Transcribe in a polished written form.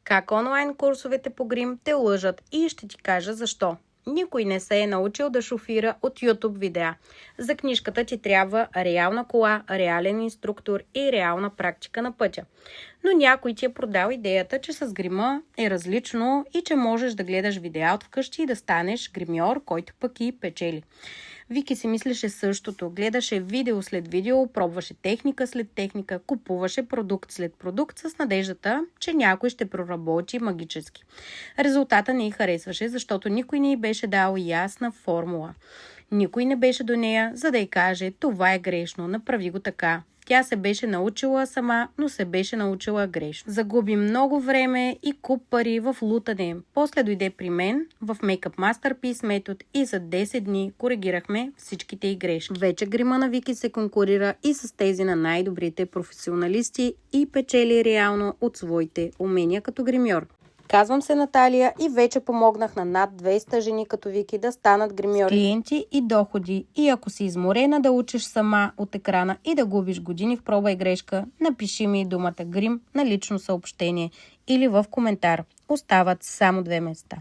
Как онлайн курсовете по грим те лъжат и ще ти кажа защо. Никой не се е научил да шофира от YouTube видеа. За книжката ти трябва реална кола, реален инструктор и реална практика на пътя. Но някой ти е продал идеята, че с грима е различно и че можеш да гледаш видеа от вкъщи и да станеш гримьор, който пък и печели. Вики си мислеше същото. Гледаше видео след видео, пробваше техника след техника, купуваше продукт след продукт с надеждата, че някой ще проработи магически. Резултата не й харесваше, защото никой не й беше дал ясна формула. Никой не беше до нея, за да й каже: това е грешно, направи го така. Тя се беше научила сама, но се беше научила грешно. Загуби много време и куп пари в лутане. После дойде при мен в Makeup Masterpiece метод и за 10 дни коригирахме всичките й грешки. Вече грима на Вики се конкурира и с тези на най-добрите професионалисти и печели реално от своите умения като гримьор. Казвам се Наталия и вече помогнах на над 200 жени като Вики да станат гримьори. Клиенти и доходи. И ако си изморена да учиш сама от екрана и да губиш години в проба и грешка, напиши ми думата грим на лично съобщение или в коментар. Остават само 2 места.